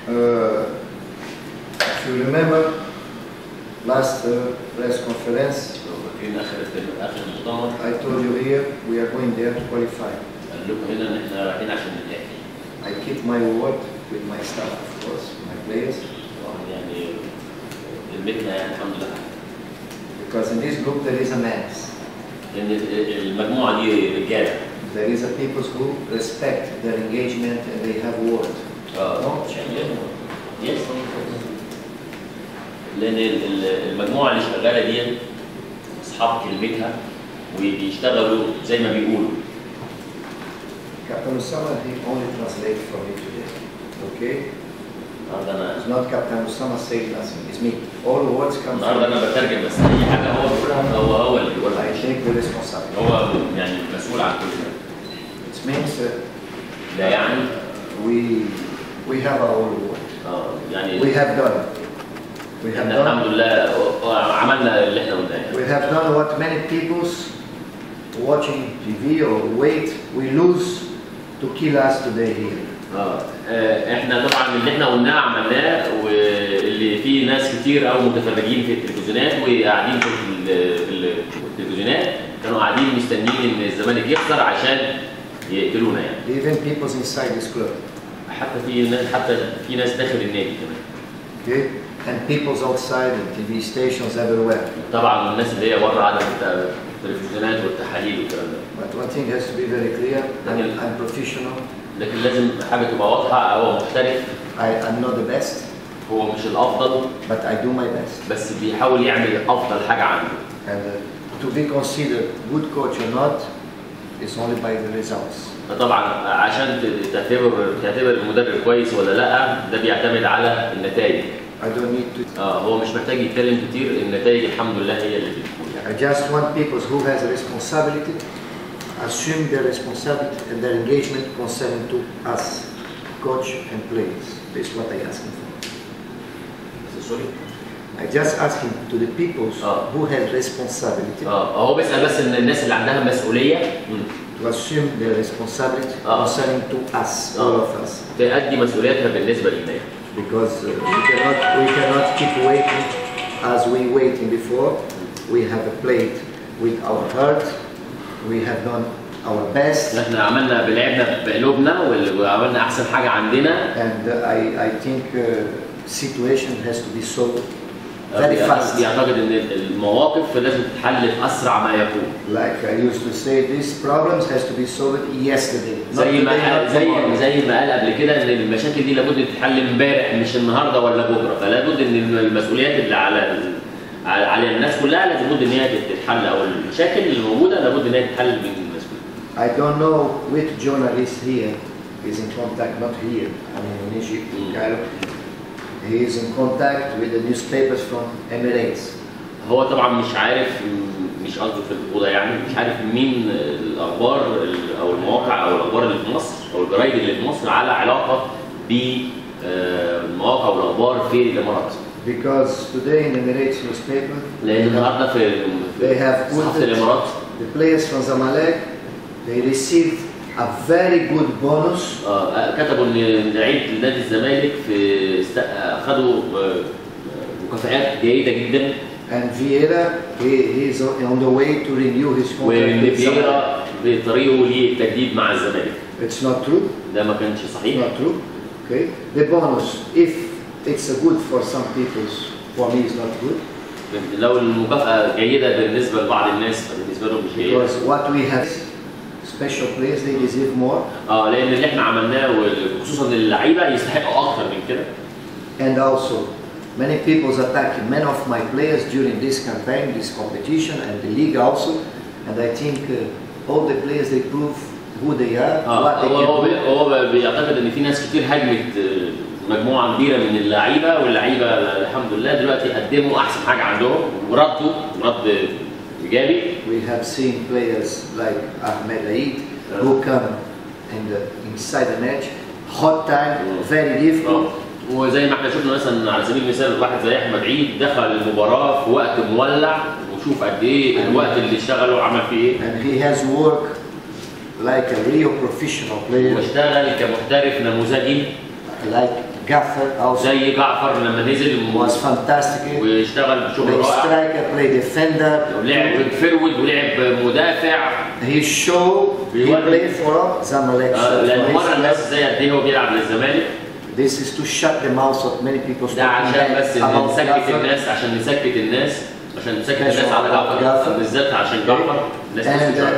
If you remember last press conference, آخر المؤتمر I told you here we are going there to qualify. قال لكم هنا إن إحنا رايحين عشان نتأهل. I keep my word with my staff, of course, my players. يعني المهنة يعني الحمد لله. Because in this group there is a mass. لأن المجموعة دي رجالة. There is a people who respect their engagement and they have word. يس. لأن المجموعة اللي شغالة دي أصحاب كلمتها وبيشتغلوا زي ما بيقولوا. Captain Osama, he only translates for me today. Okay? It's not Captain Osama saying nothing, it's me. All the words come from me. النهارده أنا بترجم بس أي حاجة هو بيقولها هو اللي بيقولها. I take the responsibility. هو يعني مسؤول عن كل ده. It means لا يعني we have our own word. يعني we have done. We have done. الحمد لله عملنا اللي احنا قلناه. We have done what many people watching TV or wait we lose to kill us today here. احنا طبعا اللي احنا قلناه عملناه واللي فيه ناس كتير او متفرجين في التلفزيونات وقاعدين في التلفزيونات كانوا قاعدين مستنيين ان الزمالك يخسر عشان يقتلونا يعني. Even people inside this club. حتى في ناس داخل النادي كمان. Okay. And people's outside and TV stations everywhere. طبعا الناس اللي هي بره على التلفزيونات والتحاليل والكلام ده. But one thing has to be very clear. I'm professional. لكن لازم حاجه تبقى واضحه هو محترف. I'm not the best. هو مش الافضل. But I do my best. بس بيحاول يعمل افضل حاجه عنده. And to be considered good coach or not is only by the results. طبعا عشان تعتبر المدرب كويس ولا لا ده بيعتمد على النتائج. I don't need to. هو مش محتاج يتكلم كتير النتائج الحمد لله هي اللي بتكون. I just want people who has a responsibility assume their responsibility and their engagement concerning to us, coach and players. This is what I ask him for. Sorry? I just ask him to the people who have responsibility. هو بيسأل بس ان الناس اللي عندها مسؤولية to assume their responsibility concerning to us, all of us. تأدي مسؤولياتها بالنسبة لنا. Because we cannot keep waiting as we waiting before. We have played with our heart. We have done our best. احنا عملنا لعبنا بقلوبنا وعملنا احسن حاجة عندنا. And I think situation has to be solved very fast. يعتقد ان المواقف لازم تتحل بأسرع ما يكون. Like I used to say, these problems has to be solved yesterday. زي ما قال قبل كده ان المشاكل دي لابد تتحل امبارح مش النهارده ولا بكره، فلا بد ان المسؤوليات اللي على الناس كلها لازم ان هي تتحل او المشاكل اللي موجوده لابد ان هي تتحل من المسؤولين. I don't know which journalist here is in contact, not here, I mean in Egypt, in Cairo. He is in contact with the newspapers from Emirates. هو طبعا مش عارف مش قصده في الأوضة يعني مش عارف مين الأخبار أو المواقع أو الأخبار اللي في مصر أو الجرايد اللي في مصر على علاقة بالمواقع والأخبار في الإمارات. Because today in Emirates newspaper لأن النهارده في صحافة الإمارات the players from Zamalek they received a very good bonus. كتبوا ان لعيبه نادي الزمالك خدوا مكافآت جيده جدا. And Vieira he is on the way to renew his contract. وفييرا بطريقه للتجديد مع الزمالك. It's not true. ده ما كانش صحيح. Not true. Okay. The bonus, if it's good for some people, for me it's not good. لو المكافأة جيدة بالنسبة لبعض الناس فبالنسبة لهم مش جيدة. Because what we have special players they deserve more. لأن اللي احنا عملناه وخصوصا اللعيبة يستحقوا أكتر من كده. And also many people attacking many of my players during this campaign, this competition and the league also. And I think all the players they prove who they are. What they can do. هو بيعتقد إن في ناس كتير هاجمت مجموعة كبيرة من اللعيبة واللعيبة الحمد لله دلوقتي قدموا أحسن حاجة عندهم وردوا رد إيجابي. We have seen players like Ahmed Aid who come inside the match, hot time, very difficult. وزي ما احنا شفنا مثلا على سبيل المثال واحد زي أحمد عيد دخل المباراة في وقت مولع وشوف قد إيه الوقت اللي اشتغله وعمل فيه إيه. And he has worked like a real professional player. واشتغل كمحترف نموذجي. Like Gaffer also زي جعفر لما نزل was fantastic. واشتغل بشغل Play رائع، striker, play defender. ولعب فرود ولعب مدافع. He showed he played for Zamalek. لأن مرة الناس ازاي قد ايه هو بيلعب للزمالك. This is to shut the mouth of many people ده عشان بس about نسكت Gaffer. الناس، عشان نسكت الناس على جعفر بالذات عشان جعفر الناس And تسكت.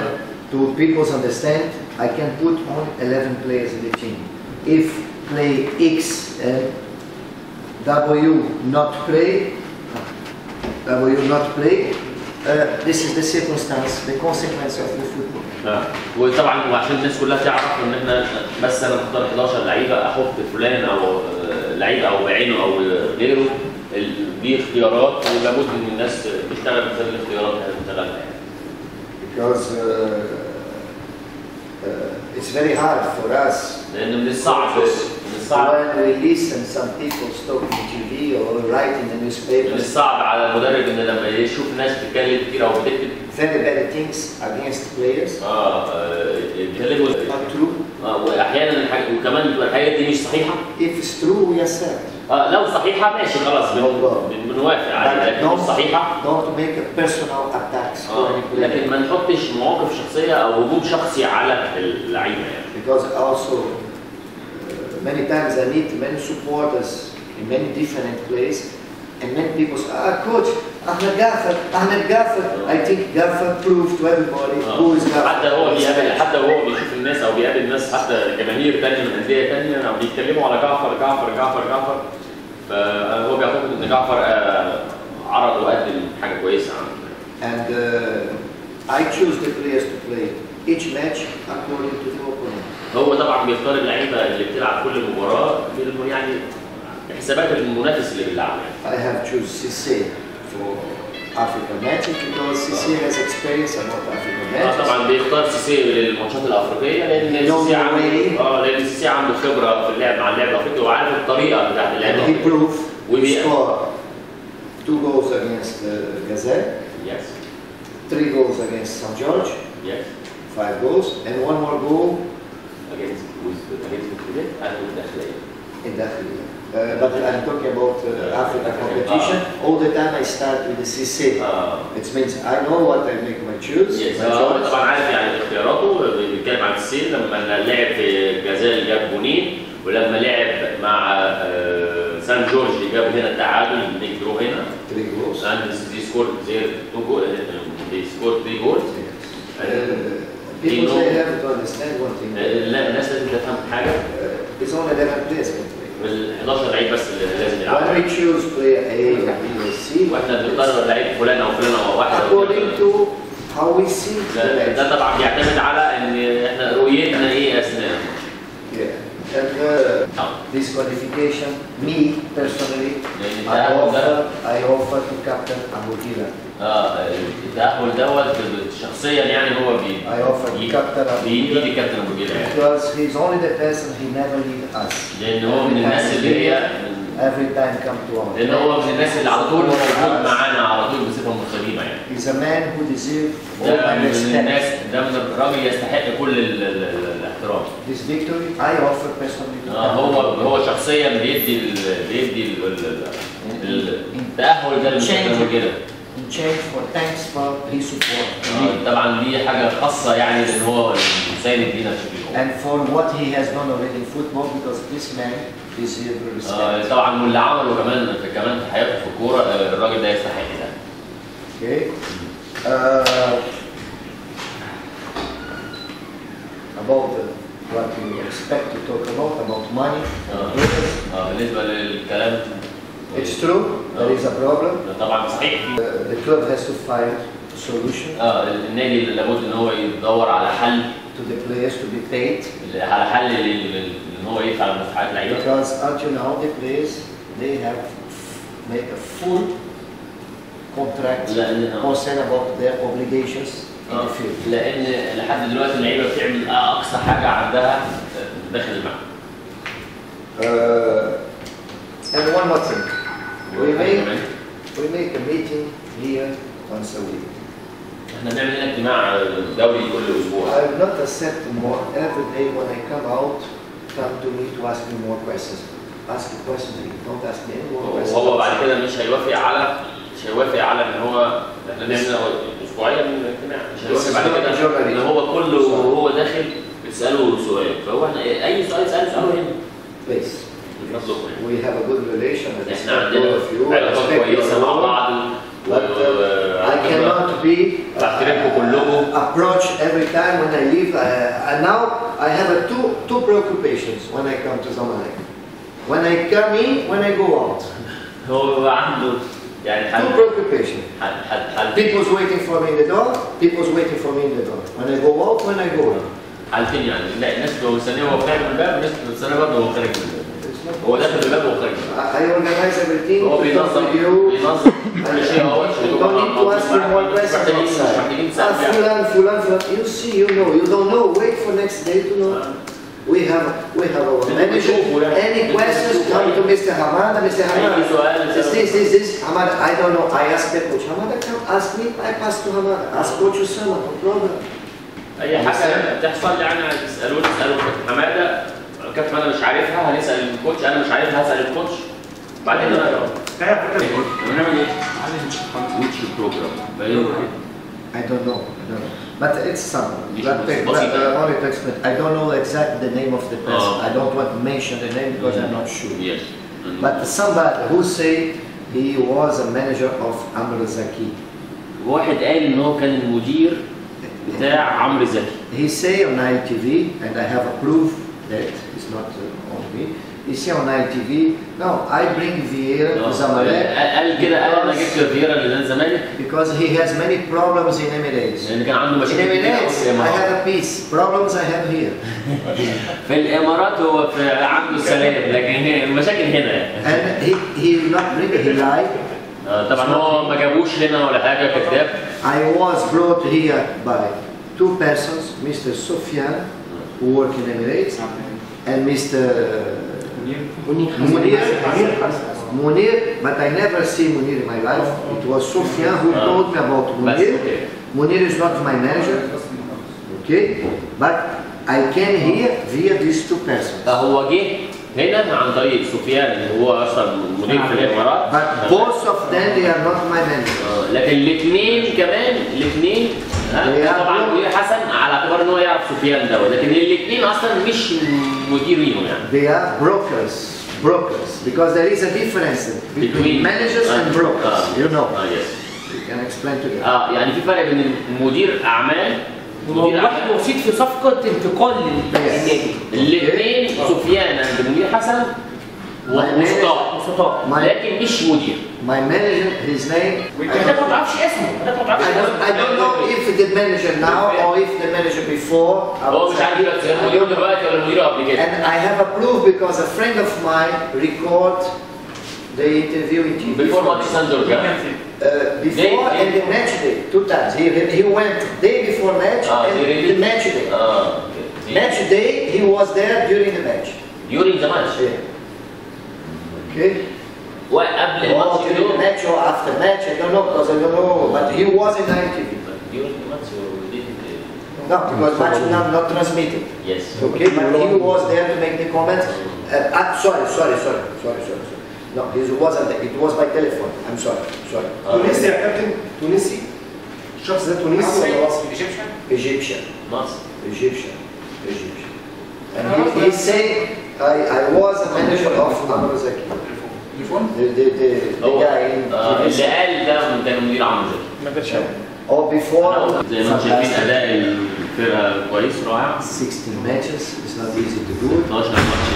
to people's understand, I can put on 11 players in the team. If play X and W not play, this is the circumstance, the consequence of the football. وطبعا وعشان الناس كلها تعرف ان احنا بس انا بختار 11 لعيبه، احط فلان او لعيب او بعينه او غيره، دي اختيارات ولابد ان الناس تشتغل بسبب الاختيارات اللي هتشتغلها يعني. Because it's very hard for us. لان من الصعب When we listen some people talking on TV or write in the من newspapers الصعب على المدرب ان لما يشوف ناس بتتكلم كتير او بتكتب very bad things against players. بيتكلموا Not true. واحيانا وكمان بتبقى الحاجات دي مش صحيحه. If it's true, we accept. لو صحيحه ماشي خلاص بنوافق عليها، لكن مش صحيحه Don't make a personal attacks for any player. لكن ما نحطش مواقف شخصيه او هجوم شخصي على اللعيبه يعني. Because also many times I meet many supporters in many different places, and many people say, coach, Ahmed Gaffer. I think Gaffer proved to everybody who is Gaffer. حتى هو بيشوف الناس او بيقابل ناس حتى جماهير ثانيه من انديه ثانيه بيتكلموا على جعفر، فهو بيعتقد ان جعفر عرض وقدم حاجه كويسه عنه. And I choose the players to play each match according to the opponent. هو طبعا بيختار اللعيبه اللي بتلعب كل مباراه يعني حسابات المنافس اللي بيلعب. I have choose Cissé for African matches because Cissé has experience about African matches. طبعا بيختار سيسي للماتشات الافريقيه لان سيسي عنده خبره في اللعب مع اللعب الافريقي وعارف الطريقه بتاعت اللعب. And he proved he scored 2 goals against Gazelle. Yes. 3 goals against St. George. Yes. 5 goals and 1 more goal against Madrid and with Dakhliya. In Dakhliya. But I'm talking about Africa competition. All the time I start with the Cissé. It means I know what I make my choose. Yes. طبعا عارف يعني اختياراته. بيتكلم عن سيسي لما لعب في جازيل جاب جونين، ولما لعب مع سان جورج جاب هنا التعادل نجرو هنا. 3 goals. And they scored their 2 goals. They scored 3 goals. People say have to understand one thing. الناس لازم تفهم حاجه. It's only 11 players can play. ال 11 لعيب بس اللي لازم يلعبوا. When we choose player A or B or C, واحنا بنختار لعيب فلان او فلان او واحد. according to how we see the match. ده طبعا بيعتمد على ان احنا رؤيتنا ايه اثناء. Yeah. And this qualification, me personally, I offer to Captain Abu Gila. التأهل دوت شخصيا يعني هو I offer to Captain Abu Gila. بيدي كابتن ابو جيل Because he's only the person he never leave us. لان هو من الناس اللي هي every time come to our. لان هو من الناس اللي على طول موجود معانا على طول بصفه مستديمه يعني. He's a man who deserves all ده my من respect. الناس ده من الراجل يستحق كل الاحترام. This victory I offer personally. هو شخصيا بيدي التأهل ده للمستقبل كده. In change for thanks for his support. طبعا دي حاجه خاصه يعني لان هو مساند لينا بشكل كبير. And for what he has done already in football because this man deserves respect. طبعا واللي عمله كمان في حياته في الكوره الراجل ده يستحق ده. Okay. About what we expect to talk about money. بالنسبه للكلام. It's true. There is a problem. طبعا صحيح. The club has to find a solution. النادي لابد ان هو يدور على حل. To the players to be paid. على حل ان هو يدفع مدفوعات اللعيبه. Because until now the players they have made a full contract concerned about their obligations in the field. لان لحد دلوقتي اللعيبه بتعمل اقصى حاجه عندها داخل الملعب. And one more thing. We make a meeting here once a week. احنا بنعمل هنا اجتماع دوري كل اسبوع. I will not accept more every day when I come out, come to me to ask me more questions. ask a question. Don't ask me any more questions. وهو بعد كده مش هيوافق على ان هو احنا نعمل اسبوعيا من الاجتماع، مش هيوافق بعد كده ان هو كله وهو داخل بتساله سؤال، فهو احنا اي سؤال اساله هنا. Please. We have a good relation. احنا عندنا علاقات كويسه مع بعض. I cannot be approached every time when I leave. And now I have two preoccupations when I come to Zamalek. When I come in, when I go out. هو عنده يعني two preoccupations. People's waiting for me in the door. People's waiting for me in the door. When I go out, when I go in. حالتين يعني، لا الناس مستنيه وهو خارج من الباب، الناس مستنيه برضه وهو خارج من الباب. هو داخل الباب وهو خارج. I organize everything. هو بينظم كل شيء. هو you don't need to ask him more questions outside. فلان. You see, you know. You don't know. Wait for next day to know. We have our manager. Any questions, come to Mr. Hamada. Mr. Hamada, this. Hamada, I don't know. I ask the coach. Hamada, come ask me. I pass to Hamada. Ask Coach Usama. No problem. اي حاجه بتحصل يعني تسالوا كابتن حماده. كابتن حماده مش عارفها هنسال الكوتش، انا مش عارفها هسال الكوتش. بعدين انا هنعمل ايه؟ which program? I don't know. But it's some. Only to explain. I don't know exactly the name of the person. I don't want to mention the name because I'm not sure. Yes. But somebody who say he was a manager of Amr Zaki. واحد قال ان هو كان المدير بتاع عمرو زكي. He say on ITV, and I have a proof that it's not on me. He say on ITV, no, I bring Vieira to Zamalek. قال كده انا جبت فييرا للزمالك because he has many problems in Emirates. لان كان عنده In مشاكل كتير Emirates, I have a peace. Problems I have here. في الامارات هو عنده سلام، لكن المشاكل هنا. And he will not bring it. He lied. طبعا هو ما جابوش لنا ولا حاجه، كذاب. I was brought here by two persons, Mr. Sufyan, who work in Emirates, and Mr. Munir, but I never see Munir in my life. It was Sufyan who told me about Munir. Munir is not my manager, okay? But I came here via these two persons. فهو جه هنا عن طريق سفيان اللي هو اصلا مدير في الامارات. But both of them they are not my managers. لكن الاثنين طبعا مدير حسن على اعتبار ان هو يعرف سفيان ده، لكن الاثنين اصلا مش مديرينه يعني. They are brokers because there is a difference between managers and brokers. You know. Yes. You can explain together. يعني في فرق بين مدير اعمال واحد وسيط في صفقه انتقال للنادي. الاثنين سفيان عند مدير حسن وسطاء لكن مش مدير. My manager, his name. ما تعرفش اسمه. I don't know if the manager now or if the manager before. هو مش عارف المدير دلوقتي ولا المدير قبل كده. And I have a proof because a friend of mine record the interview in TV. Before match Sanjor before and the match day, 2 times. He went day before match and the match day. Match day, he was there during the match. During the match? Yeah. Okay. وقبل الماتش during the match or after match, I don't know because I don't know. But he was in ITV. During the match or no, because match not transmitted. Yes. Okay, but he was there to make the comments. Sorry. No, it wasn't. It was by telephone. I'm sorry. تونسي يا كابتن؟ تونسي؟ الشخص ده تونسي ولا مصري؟ Egyptian. مصري. Egyptian. And he said, I was a manager of Amr Zaki. The guy in اللي قال ده كان مدير عمرو زكي. ما كانش or before. زي ما شايفين اداء الفرقه كويس رائع. 16 matches. It's not easy to do. 12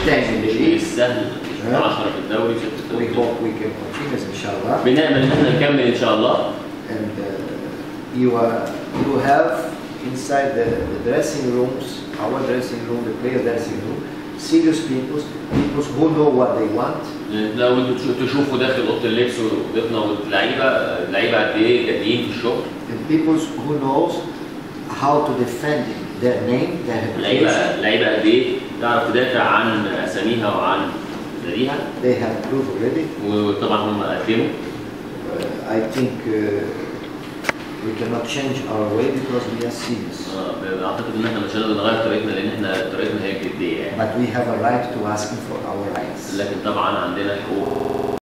ماتش مش سهل. 10 في الدوري 6 We hope we can continue إن شاء الله. بنأمل إن احنا نكمل إن شاء الله. And you have inside the dressing rooms, our dressing room, the players' dressing room, serious people who know what they want. لو انتوا تشوفوا داخل اوضه اللبس وضيفنا واللعيبه قد ايه جادين في الشغل. And people who knows how to defend their name, their reputation. لعيبه قد ايه تعرف تدافع عن اساميها وعن ناديها. They have proof already. وطبعا هم قدموا. I think We cannot change our way because we are serious. اعتقد ان احنا مش هنقدر نغير طريقتنا لان احنا طريقتنا هي الجديه يعني. But we have a right to ask for our rights. لكن طبعا عندنا حقوق